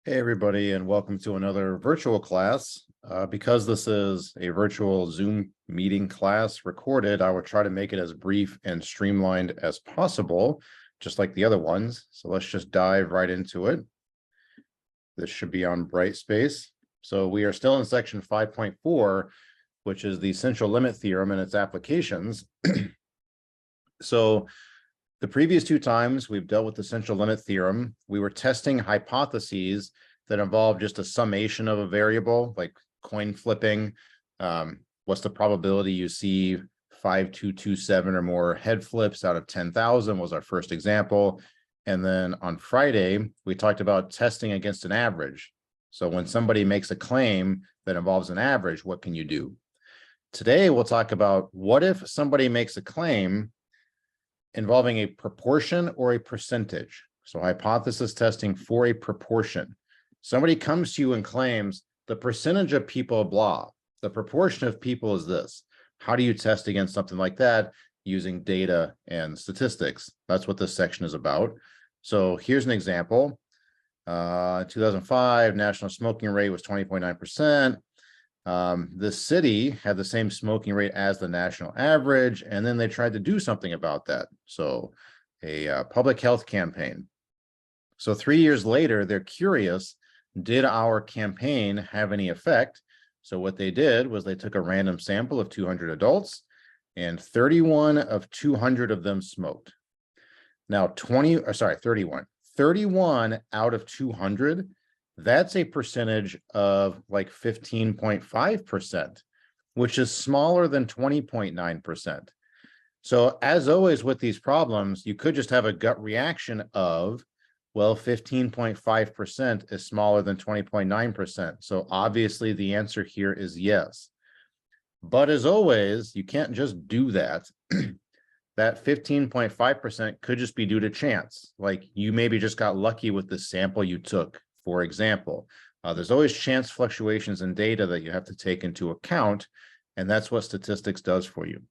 Hey, everybody, and welcome to another virtual class. Because this is a virtual Zoom meeting class recorded, I will try to make it as brief and streamlined as possible, just like the other ones. So let's just dive right into it. This should be on Brightspace. So we are still in section 5.4, which is the central limit theorem and its applications. So the previous two times we've dealt with the central limit theorem, we were testing hypotheses that involve just a summation of a variable, like coin flipping. What's the probability you see 5227 or more head flips out of 10,000 was our first example. And then on Friday, we talked about testing against an average. So when somebody makes a claim that involves an average, what can you do? Today, we'll talk about what if somebody makes a claim involving a proportion or a percentage. So hypothesis testing for a proportion. Somebody comes to you and claims the percentage of people blah, the proportion of people is this. How do you test against something like that using data and statistics? That's what this section is about. So here's an example. 2005 national smoking rate was 20.9%. The city had the same smoking rate as the national average, and then they tried to do something about that. So a public health campaign. So 3 years later, they're curious, did our campaign have any effect? So what they did was they took a random sample of 200 adults, and 31 of 200 of them smoked. Now 31 out of 200, that's a percentage of like 15.5%, which is smaller than 20.9%. So as always with these problems, you could just have a gut reaction of, well, 15.5% is smaller than 20.9%. So obviously the answer here is yes. But as always, you can't just do that. That 15.5% could just be due to chance. Like you maybe just got lucky with the sample you took, for example. There's always chance fluctuations in data that you have to take into account, and that's what statistics does for you.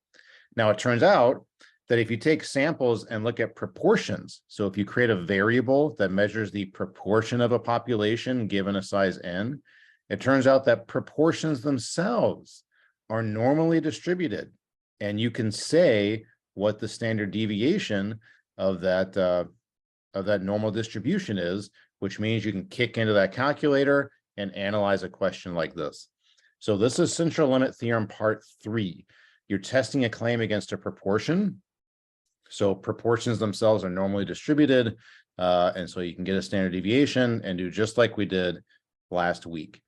Now, it turns out that if you take samples and look at proportions, so if you create a variable that measures the proportion of a population given a size n, it turns out that proportions themselves are normally distributed, and you can say what the standard deviation of that normal distribution is, which means you can kick into that calculator and analyze a question like this. So this is central limit theorem part 3. You're testing a claim against a proportion. So proportions themselves are normally distributed, and so you can get a standard deviation and do just like we did last week.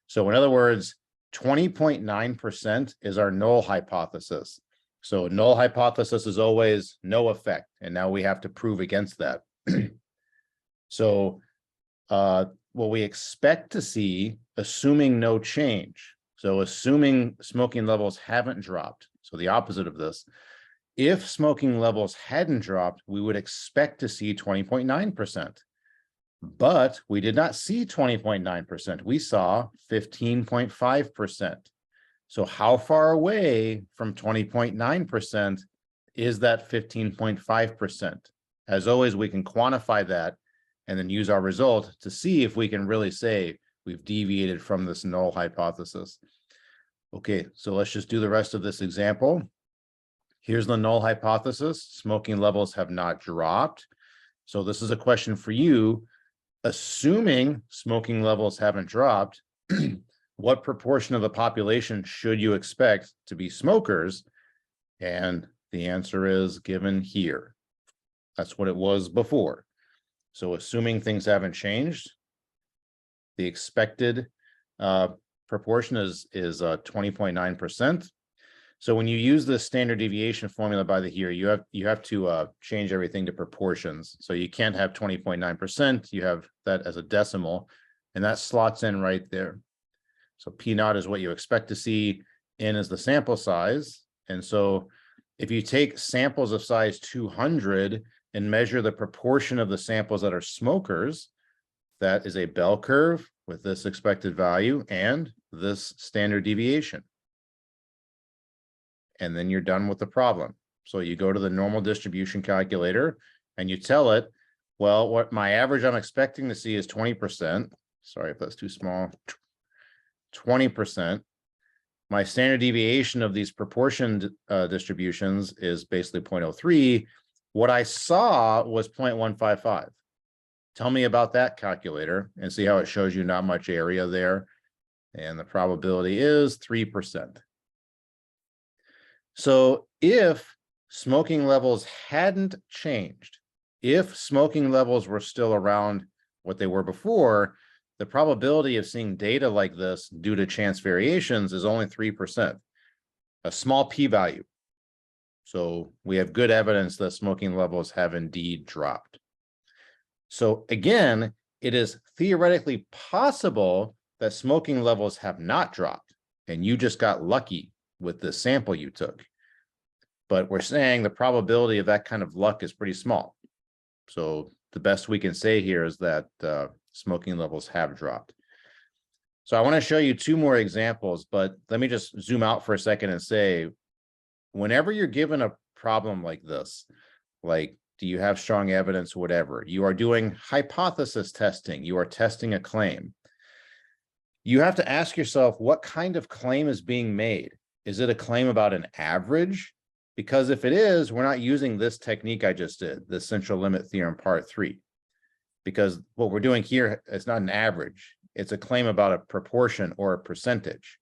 So in other words, 20.9% is our null hypothesis. So null hypothesis is always no effect, and now we have to prove against that. So what we expect to see, assuming no change, so assuming smoking levels haven't dropped, so the opposite of this, if smoking levels hadn't dropped, we would expect to see 20.9%. But we did not see 20.9%. We saw 15.5%. So how far away from 20.9% is that 15.5%? As always, we can quantify that and then use our result to see if we can really say we've deviated from this null hypothesis. Okay, so let's just do the rest of this example. Here's the null hypothesis. Smoking levels have not dropped. So this is a question for you. Assuming smoking levels haven't dropped, what proportion of the population should you expect to be smokers? And the answer is given here. That's what it was before. So assuming things haven't changed, the expected proportion is 20.9%. So when you use the standard deviation formula by the here, you have to change everything to proportions. So you can't have 20.9%. You have that as a decimal, and that slots in right there. So P naught is what you expect to see. N is the sample size. And so if you take samples of size 200 and measure the proportion of the samples that are smokers, that is a bell curve with this expected value and this standard deviation. And then you're done with the problem. So you go to the normal distribution calculator and you tell it, well, what my average I'm expecting to see is 20%. sorry if that's too small, 20%. My standard deviation of these proportioned distributions is basically 0.03. What I saw was 0.155. Tell me about that, calculator, and see how it shows you not much area there. And the probability is 3%. So if smoking levels hadn't changed, if smoking levels were still around what they were before, the probability of seeing data like this due to chance variations is only 3%, a small p-value. So we have good evidence that smoking levels have indeed dropped. So again, it is theoretically possible that smoking levels have not dropped, and you just got lucky with the sample you took. But we're saying the probability of that kind of luck is pretty small. So the best we can say here is that smoking levels have dropped. So I want to show you two more examples, but let me just zoom out for a second and say, whenever you're given a problem like this, like, do you have strong evidence, whatever, you are doing hypothesis testing, you are testing a claim. You have to ask yourself, what kind of claim is being made? Is it a claim about an average? Because if it is, we're not using this technique I just did, the central limit theorem part 3. Because what we're doing here is not an average. It's a claim about a proportion or a percentage.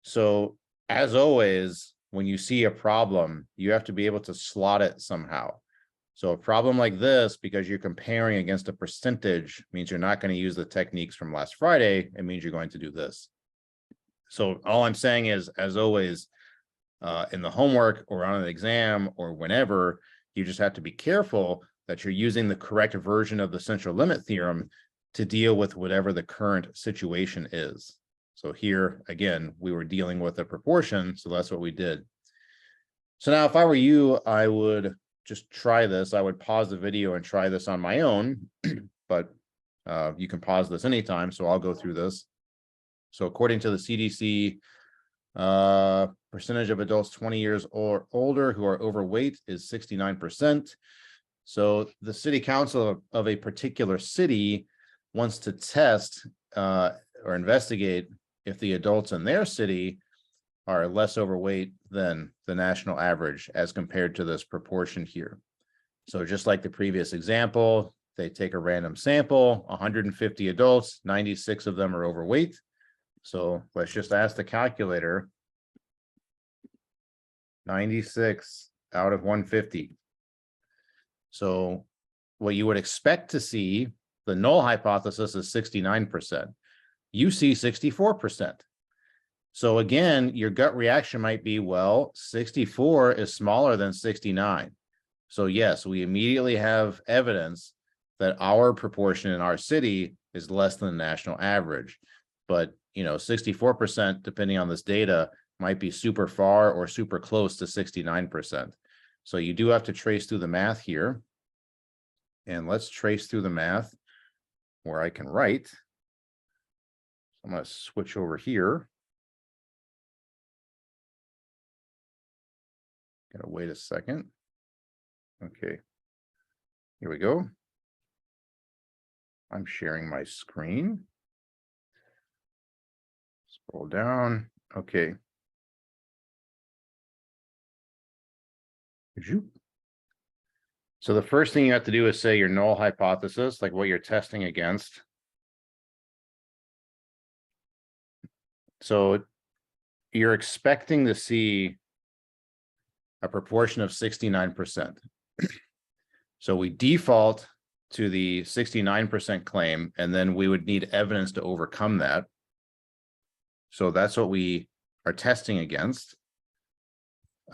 So as always, when you see a problem, you have to be able to slot it somehow. So a problem like this, because you're comparing against a percentage, means you're not going to use the techniques from last Friday. It means you're going to do this. So all I'm saying is, as always, in the homework or on an exam or whenever, you just have to be careful that you're using the correct version of the central limit theorem to deal with whatever the current situation is. So here, again, we were dealing with a proportion, so that's what we did. So now if I were you, I would just try this. I would pause the video and try this on my own, but you can pause this anytime, so I'll go through this. So according to the CDC, percentage of adults 20 years or older who are overweight is 69%. So the city council of a particular city wants to test or investigate if the adults in their city are less overweight than the national average as compared to this proportion here. So just like the previous example, they take a random sample, 150 adults, 96 of them are overweight. So let's just ask the calculator, 96 out of 150. So what you would expect to see, the null hypothesis is 69%. You see 64%. So again, your gut reaction might be, well, 64 is smaller than 69. So yes, we immediately have evidence that our proportion in our city is less than the national average. But, you know, 64%, depending on this data, might be super far or super close to 69%. So you do have to trace through the math here. And let's trace through the math where I can write. I'm going to switch over here. Gotta wait a second. Okay, here we go. I'm sharing my screen. Scroll down. Okay. So the first thing you have to do is say your null hypothesis, like what you're testing against. So you're expecting to see a proportion of 69%. So we default to the 69% claim, and then we would need evidence to overcome that. So that's what we are testing against.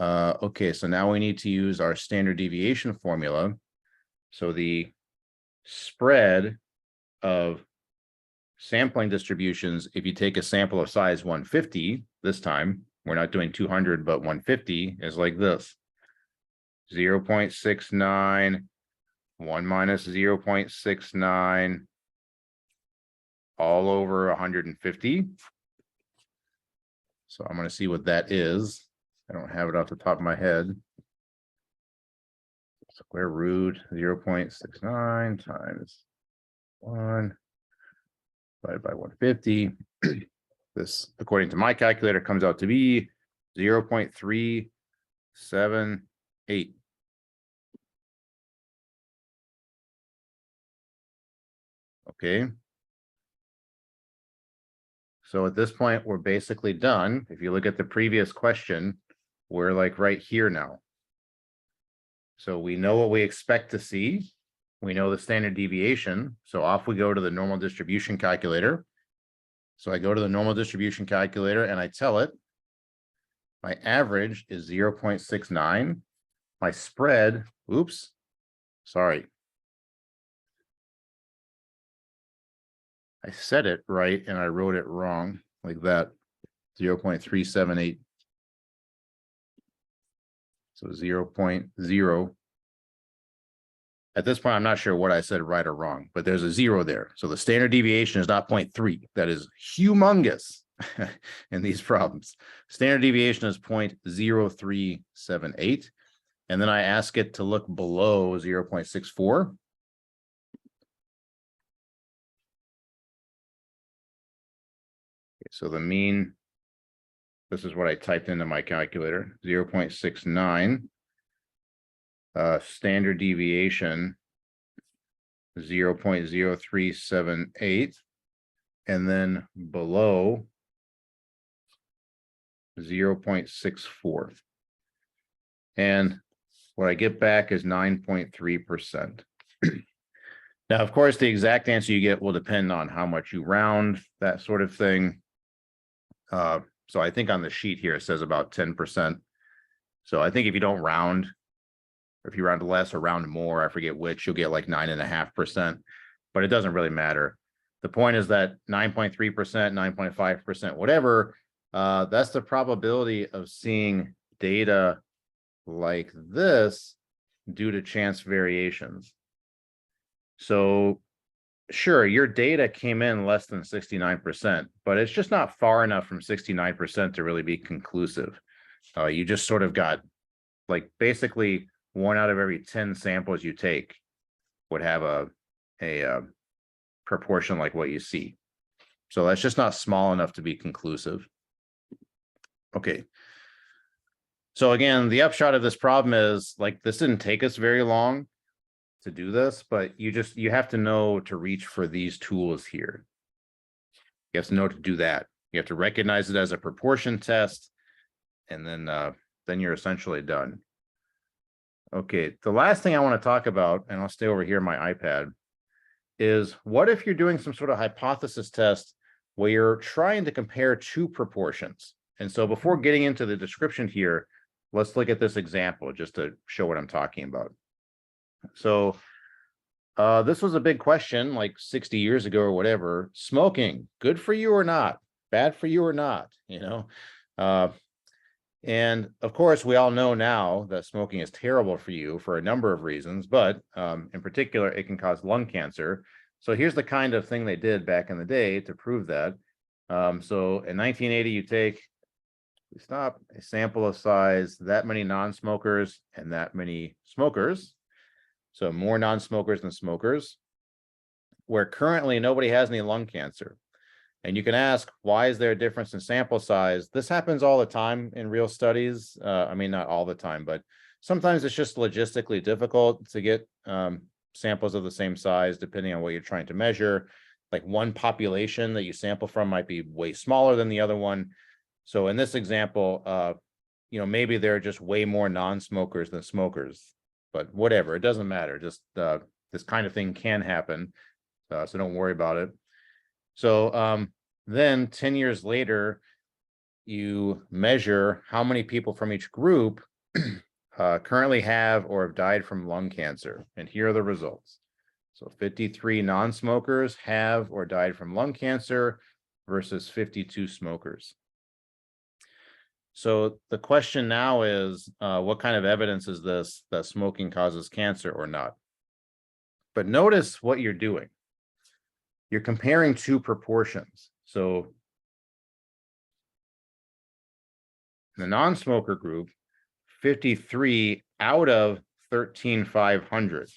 Okay, so now we need to use our standard deviation formula. So the spread of sampling distributions, if you take a sample of size 150, this time, we're not doing 200, but 150 is like this. 0.69, 1 minus 0.69, all over 150. So I'm going to see what that is. I don't have it off the top of my head. Square root 0.69 times 1. divided by 150. This, according to my calculator, comes out to be 0.378. Okay. So at this point, we're basically done. If you look at the previous question, we're like right here now. So we know what we expect to see. We know the standard deviation. So off we go to the normal distribution calculator. So I go to the normal distribution calculator and I tell it my average is 0.69. My spread, oops, sorry. I said it right and I wrote it wrong like that, 0.378. So 0.0. At this point, I'm not sure what I said right or wrong, but there's a 0 there. So the standard deviation is not 0.3. That is humongous in these problems. Standard deviation is 0.0378. And then I ask it to look below 0.64. So the mean, this is what I typed into my calculator, 0.69. Standard deviation, 0.0378. And then below 0.64. And what I get back is 9.3%. Now, of course, the exact answer you get will depend on how much you round, that sort of thing. So I think on the sheet here, it says about 10%. So I think if you don't round, or if you round less or round more, I forget which, you'll get like 9.5%, but it doesn't really matter. The point is that 9.3%, 9.5%, whatever, that's the probability of seeing data like this due to chance variations. So sure, your data came in less than 69%, but it's just not far enough from 69% to really be conclusive. You just sort of got like basically 1 out of every 10 samples you take would have a proportion like what you see. So that's just not small enough to be conclusive. Okay. So again, the upshot of this problem is like this didn't take us very long to do this, but you have to know to reach for these tools here. You have to know to do that. You have to recognize it as a proportion test, and then you're essentially done. Okay, the last thing I want to talk about, and I'll stay over here on my iPad, is what if you're doing some sort of hypothesis test where you're trying to compare 2 proportions? And so before getting into the description here, let's look at this example just to show what I'm talking about. So this was a big question like 60 years ago or whatever. Smoking, good for you or not? Bad for you or not? You know, and of course, we all know now that smoking is terrible for you for a number of reasons, but in particular, it can cause lung cancer. So here's the kind of thing they did back in the day to prove that. So in 1980, you take, stop, a sample of size that many non-smokers and that many smokers. So more non-smokers than smokers, where currently nobody has any lung cancer. And you can ask, why is there a difference in sample size? This happens all the time in real studies. I mean, not all the time, but sometimes it's just logistically difficult to get samples of the same size, depending on what you're trying to measure. Like one population that you sample from might be way smaller than the other one. So in this example, you know, maybe there are just way more non-smokers than smokers, but whatever, it doesn't matter. Just this kind of thing can happen. So don't worry about it. So then 10 years later, you measure how many people from each group currently have or have died from lung cancer. And here are the results. So 53 non-smokers have or died from lung cancer versus 52 smokers. So the question now is, what kind of evidence is this that smoking causes cancer or not? But notice what you're doing. You're comparing 2 proportions. So in the non-smoker group, 53 out of 13,500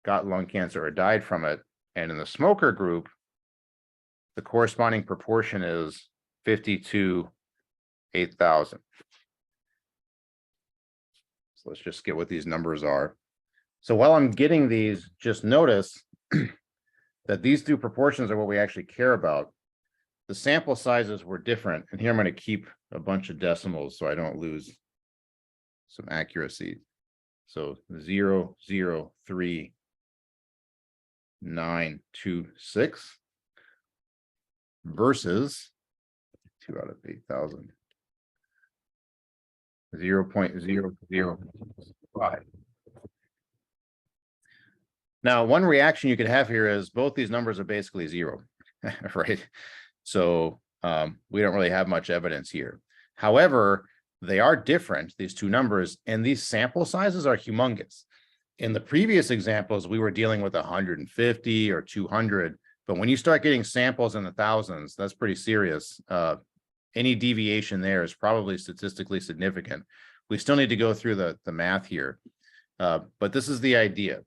got lung cancer or died from it. And in the smoker group, the corresponding proportion is 50 to 8,000. So let's just get what these numbers are. So while I'm getting these, just notice that these two proportions are what we actually care about. The sample sizes were different. And here I'm going to keep a bunch of decimals so I don't lose some accuracy. So 0, 0, 3, 9, 2, 6 versus 2 out of 8,000. 0.005. Now, one reaction you could have here is both these numbers are basically zero, right? So we don't really have much evidence here. However, they are different, these two numbers, and these sample sizes are humongous. In the previous examples, we were dealing with 150 or 200, but when you start getting samples in the thousands, that's pretty serious. Any deviation there is probably statistically significant. We still need to go through the math here, but this is the idea.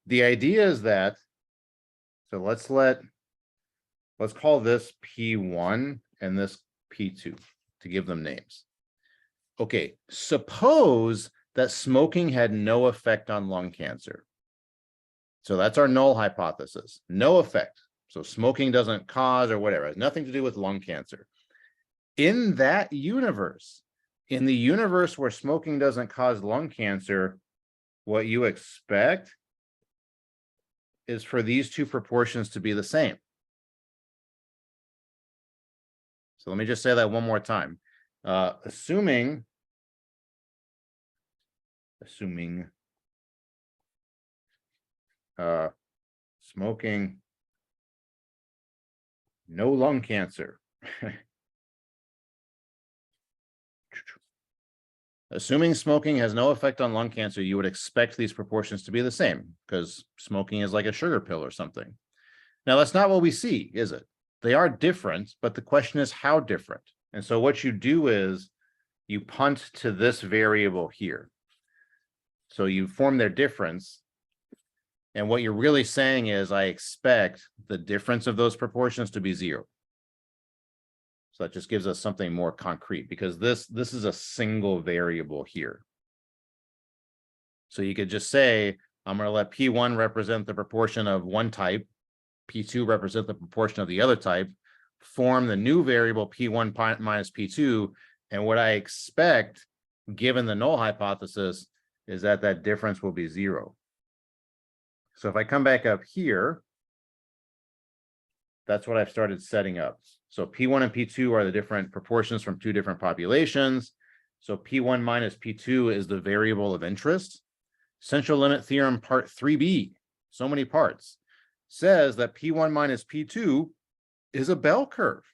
The idea is that, so let's call this P1 and this P2 to give them names. Okay, suppose that smoking had no effect on lung cancer. So that's our null hypothesis, no effect. So smoking doesn't cause or whatever, it has nothing to do with lung cancer. In that universe, in the universe where smoking doesn't cause lung cancer, what you expect is for these two proportions to be the same. So let me just say that one more time. Assuming smoking, no lung cancer. Assuming smoking has no effect on lung cancer, you would expect these proportions to be the same because smoking is like a sugar pill or something. Now, that's not what we see, is it? They are different, but the question is how different. And so what you do is you punt to this variable here. So you form their difference. And what you're really saying is I expect the difference of those proportions to be zero. So that just gives us something more concrete because this is a single variable here. So you could just say, I'm going to let P1 represent the proportion of one type, P2 represent the proportion of the other type, form the new variable P1 minus P2, and what I expect, given the null hypothesis, is that that difference will be zero. So if I come back up here, that's what I've started setting up. So P1 and P2 are the different proportions from two different populations. So P1 minus P2 is the variable of interest. Central limit theorem part 3b, so many parts, says that P1 minus P2 is a bell curve,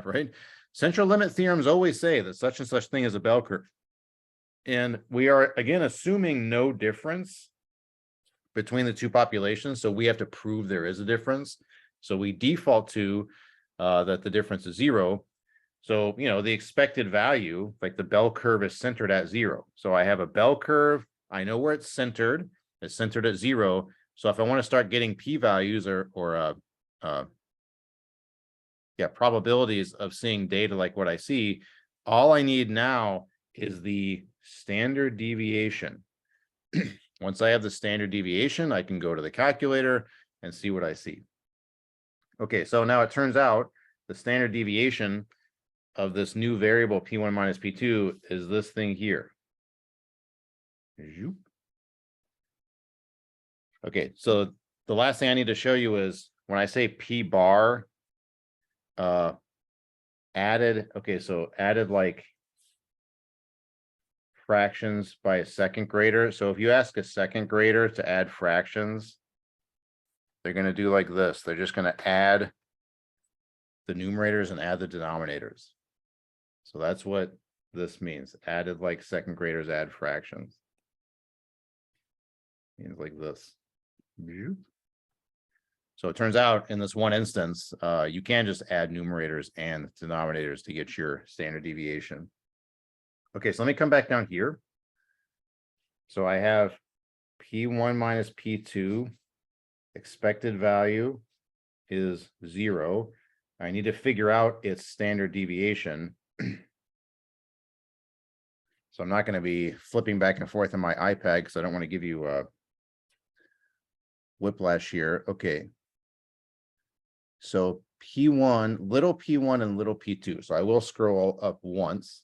right? Central limit theorems always say that such and such thing is a bell curve. And we are, again, assuming no difference between the two populations. So we have to prove there is a difference. So we default to that the difference is zero. So, you know, the expected value, like the bell curve is centered at zero. So I have a bell curve. I know where it's centered. It's centered at zero. So if I want to start getting p-values or probabilities of seeing data like what I see, all I need now is the standard deviation. Once I have the standard deviation, I can go to the calculator and see what I see. Okay, so now it turns out the standard deviation of this new variable P1 minus P2 is this thing here. Okay, so the last thing I need to show you is when I say P bar added, okay, so added like fractions by a second grader. So if you ask a second grader to add fractions, they're going to do like this. They're just going to add the numerators and add the denominators. So that's what this means. Added like second graders add fractions. Means like this. So it turns out in this one instance, you can just add numerators and denominators to get your standard deviation. Okay, so let me come back down here. So I have P1 minus P2, expected value is 0. I need to figure out its standard deviation. So I'm not going to be flipping back and forth on my iPad because I don't want to give you a whiplash here. Okay. So P1, little P1 and little P2. So I will scroll up once.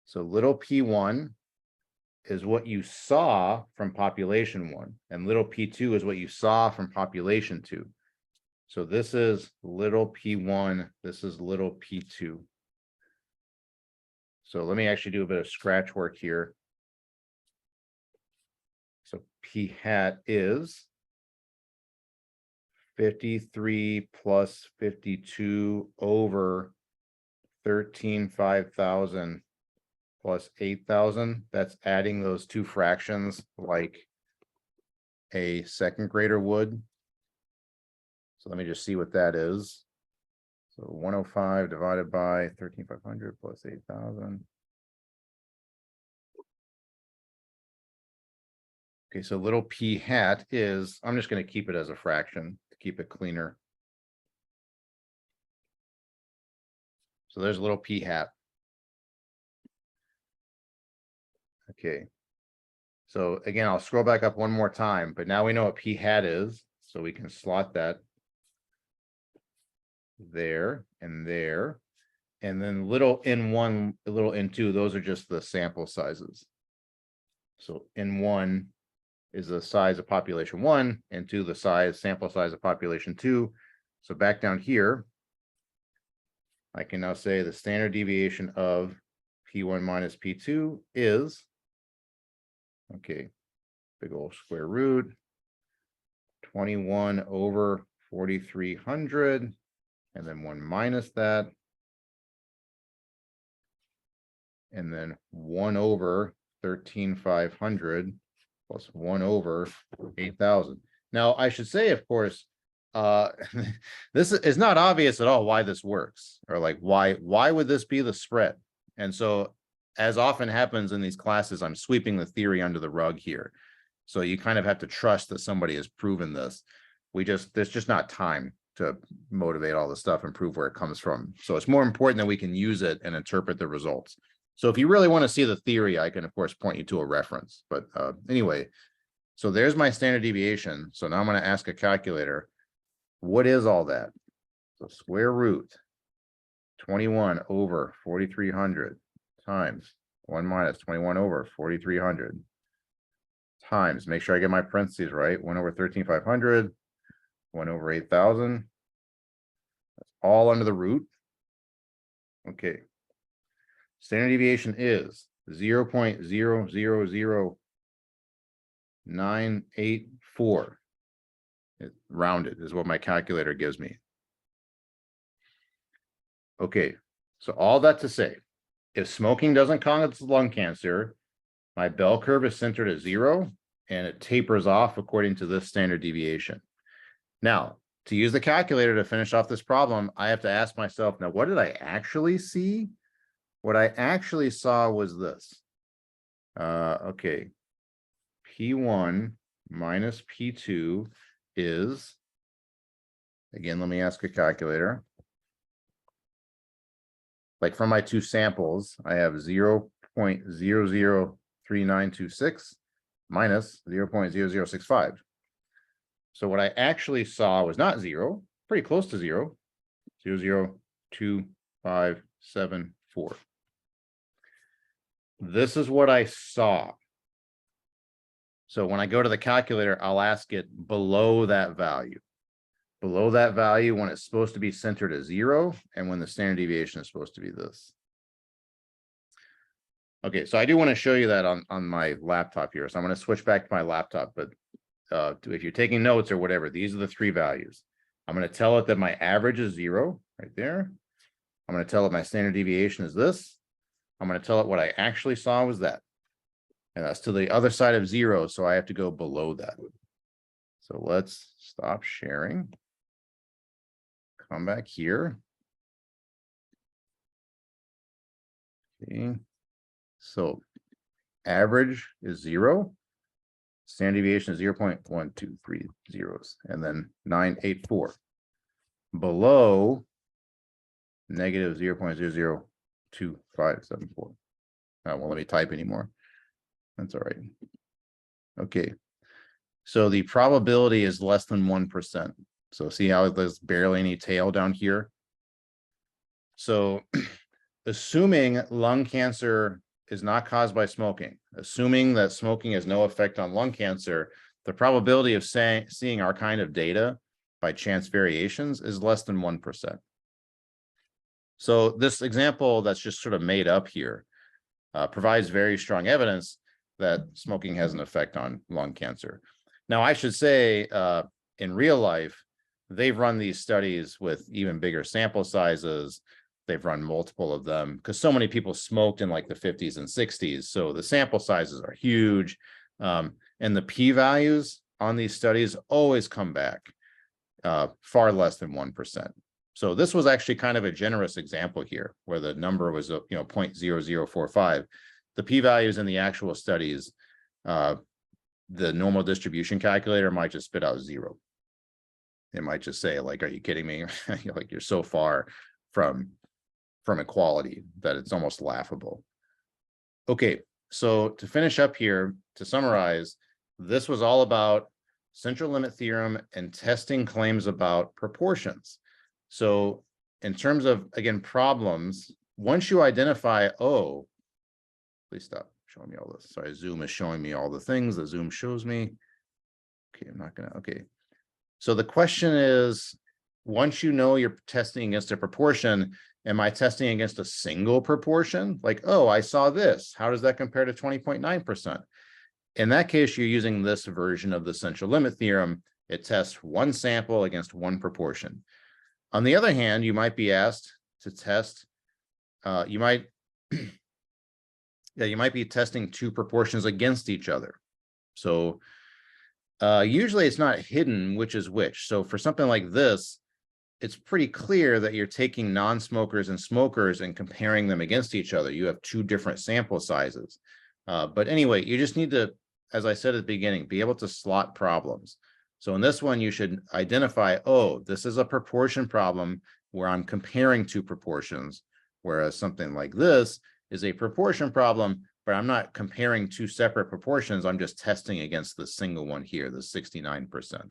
So little P1 is what you saw from population 1, and little P2 is what you saw from population 2. So this is little P1, this is little P2. So let me actually do a bit of scratch work here. So P hat is 53 plus 52 over 13,500 plus 8,000. That's adding those two fractions like a second grader would. So let me just see what that is. So 105 divided by 13,500 plus 8,000. Okay, so little p hat is, I'm just going to keep it as a fraction to keep it cleaner. So there's little p hat. Okay. So again, I'll scroll back up one more time, but now we know what p hat is, so we can slot that there and there. And then little n1, little n2, those are just the sample sizes. So n1 is the size of population 1, and 2 the sample size of population 2. So back down here, I can now say the standard deviation of P1 minus P2 is, okay, big old square root, 21 over 4,300, and then 1 minus that, and then 1 over 13,500 plus 1 over 8,000. Now, I should say, of course, this is not obvious at all why this works, or like why would this be the spread? And so, as often happens in these classes, I'm sweeping the theory under the rug here. So you kind of have to trust that somebody has proven this. There's just not time to motivate all the stuff and prove where it comes from. So it's more important that we can use it and interpret the results. So if you really want to see the theory, I can, of course, point you to a reference. But anyway, so there's my standard deviation. So now I'm going to ask a calculator, what is all that? So square root 21 over 4,300 times 1 minus 21 over 4,300 times, make sure I get my parentheses right, 1 over 13,500, 1 over 8,000. That's all under the root. Okay. Standard deviation is 0.000984. Rounded is what my calculator gives me. Okay, so all that to say, if smoking doesn't cause lung cancer, my bell curve is centered at 0 and it tapers off according to this standard deviation. Now, to use the calculator to finish off this problem, I have to ask myself, now, what did I actually see? What I actually saw was this. Okay, P1 minus P2 is, again, let me ask a calculator. Like from my two samples, I have 0.003926 minus 0.0065. So what I actually saw was not 0, pretty close to 0, 0.02574. This is what I saw. So when I go to the calculator, I'll ask it below that value. Below that value when it's supposed to be centered at 0 and when the standard deviation is supposed to be this. Okay, so I do want to show you that on my laptop here. So I'm going to switch back to my laptop, but if you're taking notes or whatever, these are the 3 values. I'm going to tell it that my average is 0 right there. I'm going to tell it my standard deviation is this. I'm going to tell it what I actually saw was that. And that's to the other side of 0, so I have to go below that. So let's stop sharing. Come back here. Okay. So average is 0. Standard deviation is 0.1230, and then 984. below negative 0.002574. Won't let me type anymore. That's all right. Okay. So the probability is less than 1%. So see how there's barely any tail down here? So assuming lung cancer is not caused by smoking, assuming that smoking has no effect on lung cancer, the probability of seeing our kind of data by chance variations is less than 1%. So this example that's just sort of made up here provides very strong evidence that smoking has an effect on lung cancer. Now, I should say in real life, they've run these studies with even bigger sample sizes. They've run multiple of them because so many people smoked in like the 50s and 60s. So the sample sizes are huge. And the p-values on these studies always come back far less than 1%. So this was actually kind of a generous example here where the number was, 0.0045. The p-values in the actual studies, the normal distribution calculator might just spit out 0. It might just say, like, are you kidding me? Like, you're so far from equality that it's almost laughable. Okay, so to finish up here, to summarize, this was all about central limit theorem and testing claims about proportions. So in terms of, again, problems, once you identify, oh, please stop showing me all this. Sorry, Zoom is showing me all the things that Zoom shows me. Okay, I'm not gonna, okay. So the question is, once you know you're testing against a proportion, am I testing against a single proportion? Like, oh, I saw this. How does that compare to 20.9%? In that case, you're using this version of the central limit theorem. It tests one sample against one proportion. On the other hand, you might be asked to test, you might be testing two proportions against each other. So usually it's not hidden which is which. So for something like this, it's pretty clear that you're taking non-smokers and smokers and comparing them against each other. You have two different sample sizes. But anyway, you just need to, as I said at the beginning, be able to slot problems. So in this one, you should identify, oh, this is a proportion problem where I'm comparing two proportions, whereas something like this is a proportion problem, but I'm not comparing two separate proportions. I'm just testing against the single one here, the 69%.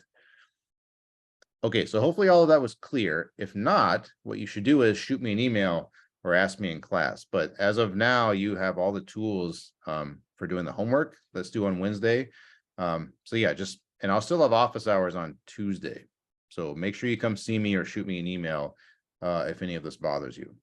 Okay, so hopefully all of that was clear. If not, what you should do is shoot me an email or ask me in class. But as of now, you have all the tools for doing the homework that's due on Wednesday. So yeah, and I'll still have office hours on Tuesday. So make sure you come see me or shoot me an email if any of this bothers you.